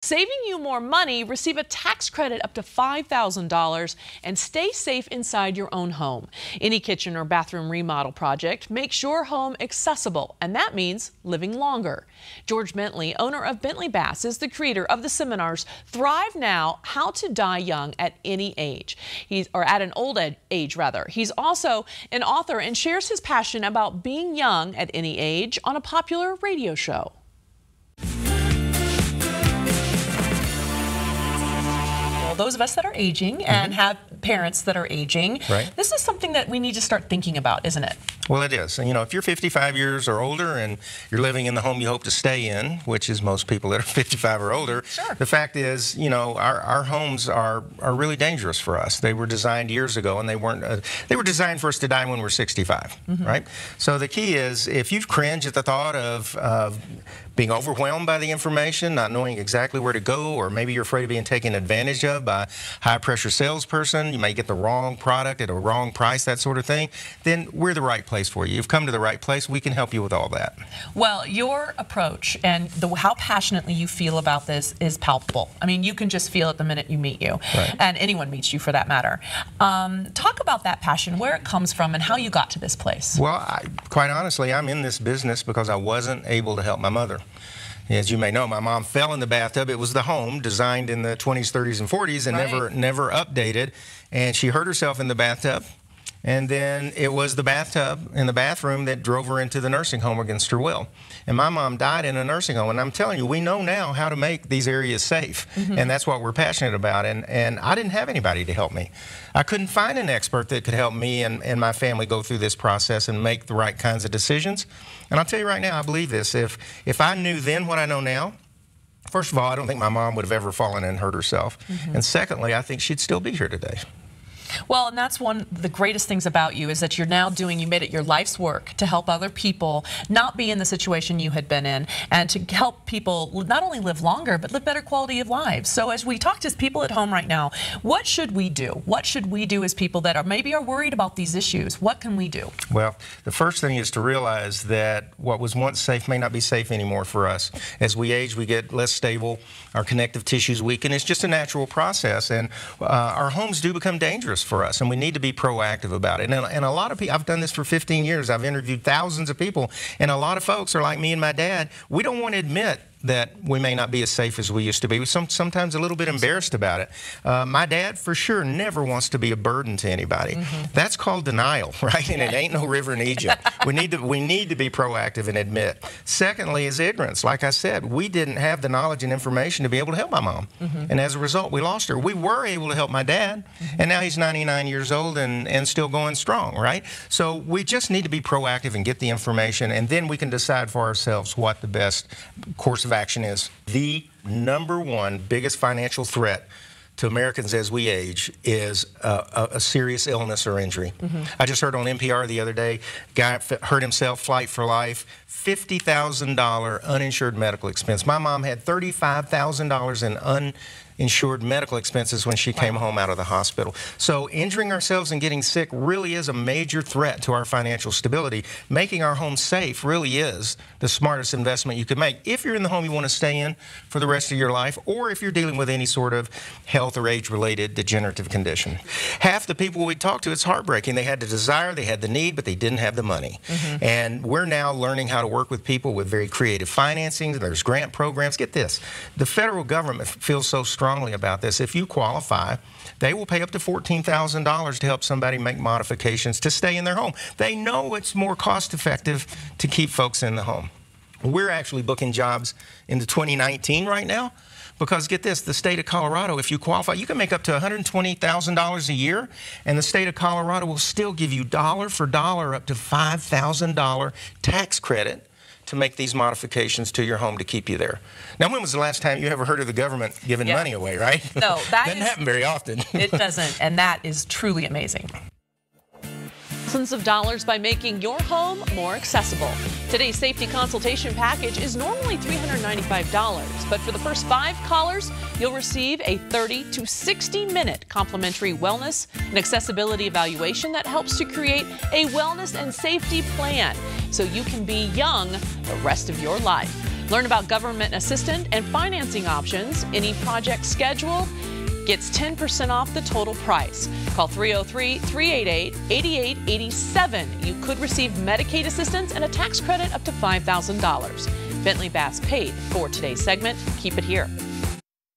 saving you more money, receive a tax credit up to $5,000, and stay safe inside your own home. Any kitchen or bathroom remodel project makes your home accessible, and that means living longer. George Bentley, owner of Bentley Baths, is the creator of the seminars Thrive Now: How to Die Young at Any Age. At an old age rather. He's also an author and shares his passion about being young at any age on a popular radio show. Those of us that are aging and have parents that are aging, this is something that we need to start thinking about, isn't it? Well, it is. And, you know, if you're 55 years or older and you're living in the home you hope to stay in, which is most people that are 55 or older, the fact is, you know, our homes are really dangerous for us. They were designed years ago, and they were designed for us to die when we're 65, right? So the key is, if you cringe at the thought of being overwhelmed by the information, not knowing exactly where to go, or maybe you're afraid of being taken advantage of by a high-pressure salesperson, you may get the wrong product at a wrong price, that sort of thing, then we're the right place for you. You've come to the right place. We can help you with all that. Well, your approach and how passionately you feel about this is palpable. I mean, you can just feel it the minute you meet you, and anyone meets you for that matter. Talk about that passion, where it comes from, and how you got to this place. Well, quite honestly, I'm in this business because I wasn't able to help my mother. As you may know, my mom fell in the bathtub. It was the home designed in the 20s, 30s, and 40s and never updated. And she hurt herself in the bathtub. And then it was the bathtub in the bathroom that drove her into the nursing home against her will. And my mom died in a nursing home. And I'm telling you, we know now how to make these areas safe. And that's what we're passionate about. And I didn't have anybody to help me. I couldn't find an expert that could help me and my family go through this process and make the right kinds of decisions. And I'll tell you right now, I believe this. If I knew then what I know now, first of all, I don't think my mom would have ever fallen and hurt herself. And secondly, I think she'd still be here today. Well, and that's one of the greatest things about you, is that you're now you made it your life's work to help other people not be in the situation you had been in, and to help people not only live longer, but live better quality of lives. So as we talk to people at home right now, what should we do? What should we do as people that maybe are worried about these issues? What can we do? Well, the first thing is to realize that what was once safe may not be safe anymore for us. As we age, we get less stable, our connective tissues weaken. It's just a natural process, and our homes do become dangerous for us, and we need to be proactive about it. And a lot of people, I've done this for 15 years. I've interviewed thousands of people, and a lot of folks are like me and my dad. We don't want to admit that we may not be as safe as we used to be. We're sometimes a little bit embarrassed about it. My dad, for sure, never wants to be a burden to anybody. That's called denial, right? And it ain't no river in Egypt. We need to be proactive and admit. Secondly is ignorance. Like I said, we didn't have the knowledge and information to be able to help my mom. And as a result, we lost her. We were able to help my dad, and now he's 99 years old and still going strong, right? So we just need to be proactive and get the information, and then we can decide for ourselves what the best course of action is. The #1 biggest financial threat to Americans as we age is a serious illness or injury. I just heard on NPR the other day, guy hurt himself, flight for life, $50,000 uninsured medical expense. My mom had $35,000 in uninsured medical expenses when she came home out of the hospital. So injuring ourselves and getting sick really is a major threat to our financial stability. Making our home safe really is the smartest investment you could make if you're in the home you want to stay in for the rest of your life, or if you're dealing with any sort of health or age-related degenerative condition. Half the people we talk to, it's heartbreaking. They had the desire, they had the need, but they didn't have the money. And we're now learning how to work with people with very creative financing. There's grant programs. Get this, the federal government feels so strongly about this. If you qualify, they will pay up to $14,000 to help somebody make modifications to stay in their home. They know it's more cost-effective to keep folks in the home. We're actually booking jobs into 2019 right now, because get this, the state of Colorado, if you qualify, you can make up to $120,000 a year, and the state of Colorado will still give you dollar for dollar up to $5,000 tax credit to make these modifications to your home to keep you there. Now, when was the last time you ever heard of the government giving money away, right? No, that doesn't happen very often. It doesn't, and that is truly amazing. Thousands of dollars by making your home more accessible. Today's safety consultation package is normally $395, but for the first 5 callers, you'll receive a 30 to 60-minute complimentary wellness and accessibility evaluation that helps to create a wellness and safety plan so you can be young the rest of your life. Learn about government assistance and financing options. Any project schedule gets 10% off the total price. Call 303-388-8887. You could receive Medicaid assistance and a tax credit up to $5,000. Bentley Bass paid for today's segment. Keep it here.